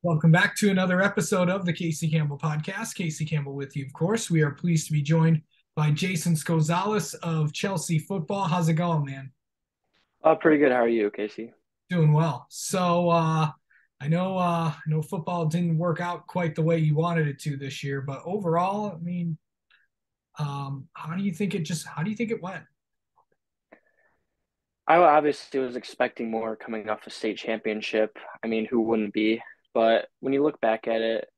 Welcome back to another episode of the Casey Campbell podcast. Casey Campbell with you, of course. We are pleased to be joined by Jason Skoczylas of Chelsea Football. How's it going, man? Pretty good. How are you, Casey? Doing well. I know football didn't work out quite the way you wanted it to this year, but overall, how do you think it went? I obviously was expecting more coming off a state championship. I mean, who wouldn't be? But when you look back at it,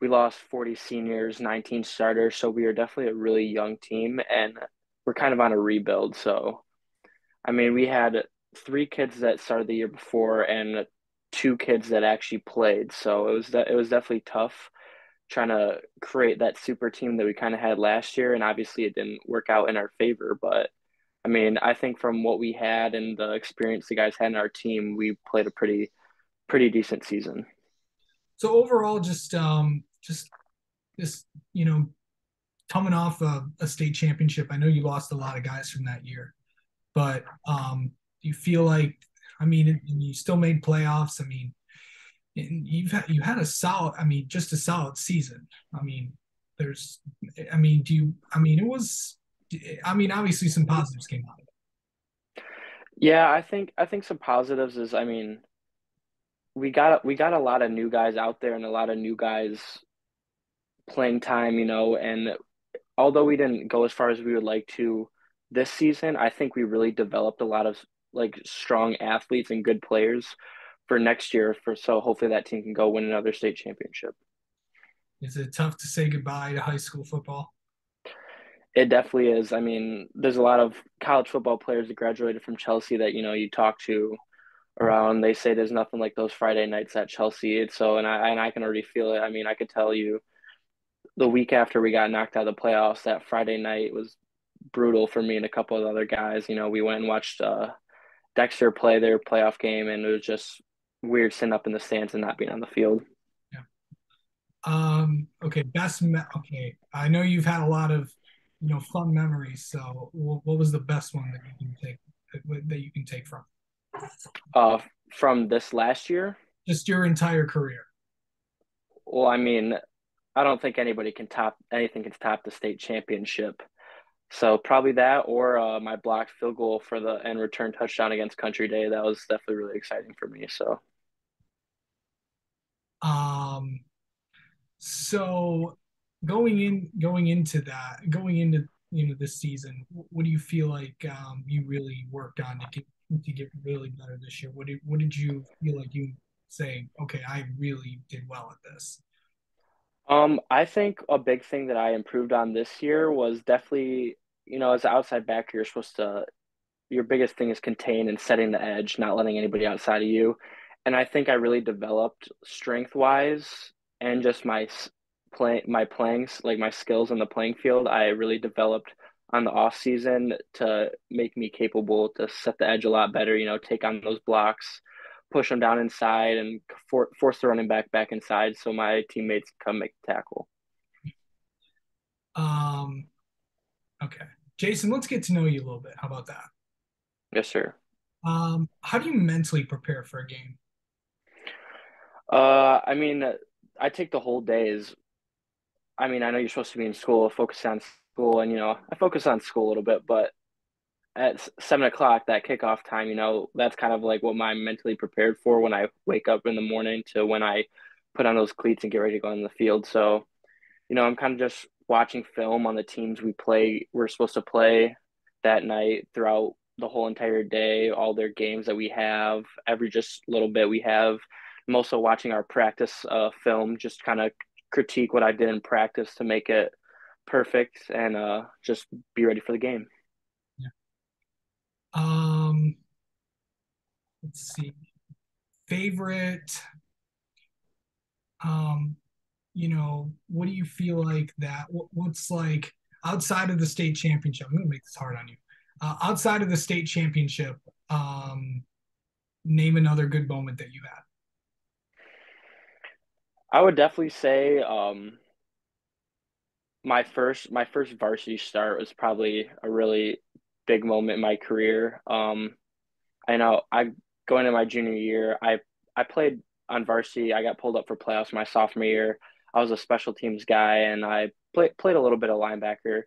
we lost 40 seniors, 19 starters, so we are definitely a really young team, and we're kind of on a rebuild. So, I mean, we had three kids that started the year before and two kids that actually played. So it was definitely tough trying to create that super team that we kind of had last year, and obviously it didn't work out in our favor, but I mean, I think from what we had and the experience the guys had in our team, we played a pretty decent season. So overall, just this, you know, coming off a state championship, I know you lost a lot of guys from that year. But do you feel like, and you still made playoffs. You had a solid, just a solid season. I mean, there's, I mean, do you, I mean, it was, obviously some positives came out of it. Yeah, I think some positives is I mean, we got a lot of new guys out there and a lot of new guys playing time, and although we didn't go as far as we would like to this season, I think we really developed a lot of like strong athletes and good players for next year for so hopefully that team can go win another state championship. Is it tough to say goodbye to high school football? It definitely is. I mean, there's a lot of college football players that graduated from Chelsea that, you talk to around. They say there's nothing like those Friday nights at Chelsea. It's so, and I can already feel it. I mean, I could tell you the week after we got knocked out of the playoffs, that Friday night was brutal for me and a couple of other guys. We went and watched Dexter play their playoff game, and it was just weird sitting up in the stands and not being on the field. Yeah. Okay. Okay. I know you've had a lot of, fun memories. So what was the best one that you can take from Uh, from this last year, just your entire career? well, I mean, I don't think anybody can top anything can top the state championship. So probably that or my blocked field goal for the end return touchdown against Country Day. That was definitely really exciting for me. So Um, so going into this season, what do you feel like you really worked on to get really better this year? What did you feel like you say, okay, I really did well at this? I think a big thing that I improved on this year was definitely, as an outside backer, your biggest thing is contain and setting the edge, not letting anybody outside of you. And I think I really developed strength wise and just my playing, like my skills in the playing field. I really developed on the off season to make me capable to set the edge a lot better, take on those blocks, push them down inside and force the running back inside so my teammates come make the tackle. Um, okay, Jason, let's get to know you a little bit. How about that? Yes, sir. How do you mentally prepare for a game? I mean, I take the whole day as I mean, I know you're supposed to be in school, focus on school, and I focus on school a little bit, but at 7 o'clock, that kickoff time, that's kind of like what I'm mentally prepared for when I wake up in the morning to when I put on those cleats and get ready to go in the field. So, I'm kind of just watching film on the teams we're supposed to play that night throughout the whole entire day, all their games that we have, every just little bit we have. I'm also watching our practice film, just kind of critique what I did in practice to make it perfect and just be ready for the game. Yeah. Um, let's see. Favorite, um, what do you feel like what's like outside of the state championship? I'm gonna make this hard on you. Outside of the state championship, um, name another good moment that you had. I would definitely say my first varsity start was probably a really big moment in my career. I know I going into my junior year, I played on varsity. I got pulled up for playoffs my sophomore year. I was a special teams guy, and I played a little bit of linebacker.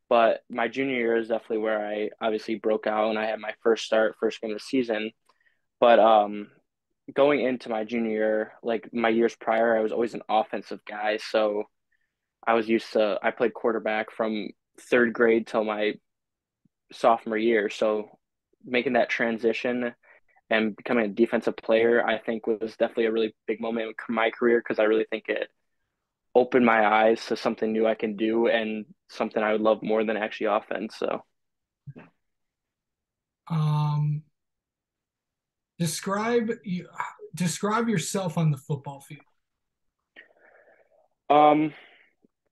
But my junior year is definitely where I obviously broke out, and I had my first start, first game of the season. But going into my junior year, like my years prior, I was always an offensive guy. So I played quarterback from third grade till my sophomore year. So making that transition and becoming a defensive player, I think was definitely a really big moment in my career because I really think it opened my eyes to something new I can do and something I would love more than actually offense. So, Um, describe you describe yourself on the football field. um,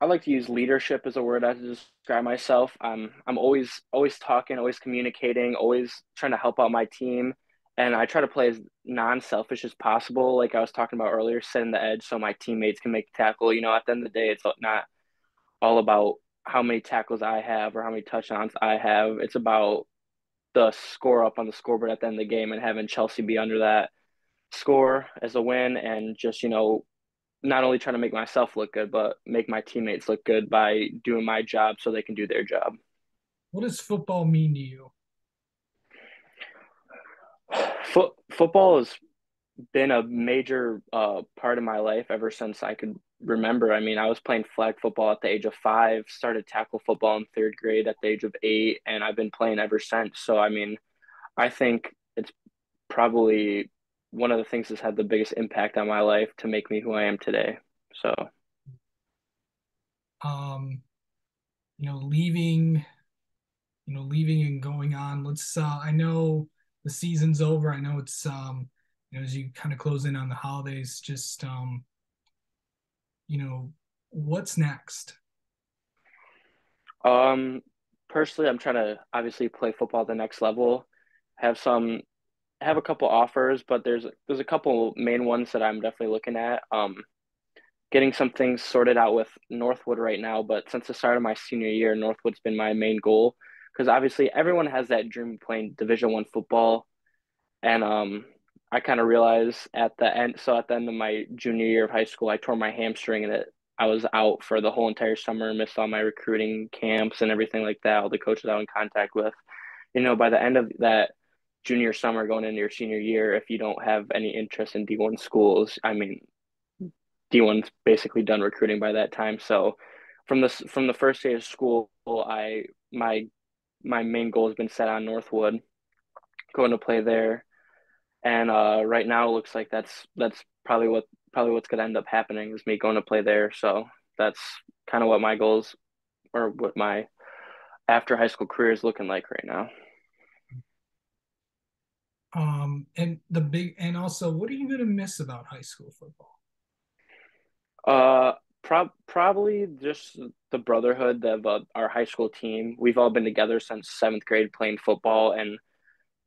I like to use leadership as a word to describe myself. I'm always talking, always communicating, always trying to help out my team, and I try to play as non-selfish as possible. Like I was talking about earlier, setting the edge so my teammates can make the tackle. At the end of the day, it's not all about how many tackles I have or how many touchdowns I have. It's about the score up on the scoreboard at the end of the game and having Chelsea be under that score as a win and just, not only trying to make myself look good, but make my teammates look good by doing my job so they can do their job. What does football mean to you? Football has been a major part of my life ever since I could remember. I mean, I was playing flag football at the age of 5, started tackle football in third grade at the age of 8, and I've been playing ever since. So, I mean, I think it's probably one of the things that's had the biggest impact on my life to make me who I am today. So, Um, you know, leaving, leaving and going on. Let's I know the season's over. I know it's as you kind of close in on the holidays, just what's next? um, personally, I'm trying to obviously play football at the next level. Have some, have a couple offers, but there's a couple main ones that I'm definitely looking at. Getting some things sorted out with Northwood right now, but since the start of my senior year, Northwood's been my main goal because obviously everyone has that dream of playing Division 1 football, and I kind of realized at the end of my junior year of high school, I tore my hamstring and I was out for the whole entire summer, missed all my recruiting camps and everything like that, all the coaches I was in contact with. By the end of that junior summer going into your senior year, if you don't have any interest in D1 schools, I mean, D1's basically done recruiting by that time. So from the first day of school, I my main goal has been set on Northwood, going to play there. And right now it looks like that's probably what's gonna end up happening is me going to play there. So that's kind of what my goals or what my after high school career is looking like right now. And also, what are you going to miss about high school football? Uh, probably just the brotherhood of our high school team. We've all been together since seventh grade playing football, and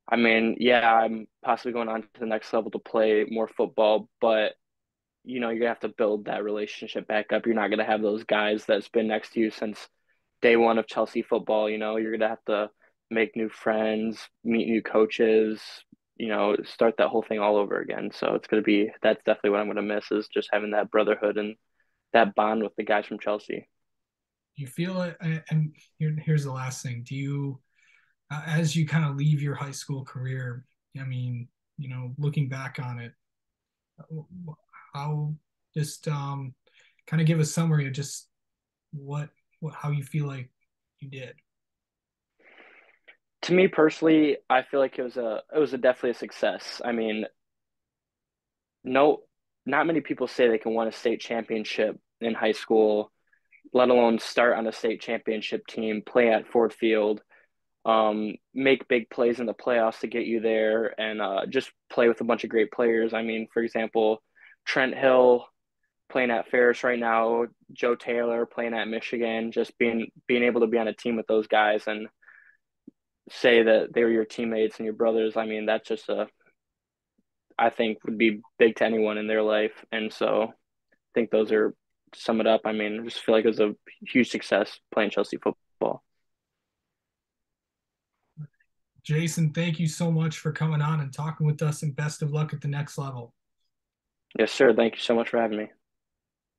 I mean, yeah, I'm possibly going on to the next level to play more football, but you're gonna have to build that relationship back up. You're not gonna have those guys that's been next to you since day one of Chelsea football. You're gonna have to make new friends, meet new coaches, start that whole thing all over again. So that's definitely what I'm gonna miss is just having that brotherhood and that bond with the guys from Chelsea. Do you feel it? And here's the last thing. Do you, as you kind of leave your high school career, I mean, looking back on it, how just kind of give a summary of just what how you feel like you did. To me personally, I feel like it was a definitely a success. I mean, no, not many people say they can win a state championship in high school, let alone start on a state championship team, play at Ford Field, make big plays in the playoffs to get you there, and just play with a bunch of great players. I mean, for example, Trent Hill playing at Ferris right now, Joe Taylor playing at Michigan, just being able to be on a team with those guys and say that they were your teammates and your brothers. I mean, that's just I think would be big to anyone in their life, and so I think those are to sum it up. I mean, I just feel like it was a huge success playing Chelsea football. Jason, thank you so much for coming on and talking with us, and best of luck at the next level. Yes, sir. Thank you so much for having me.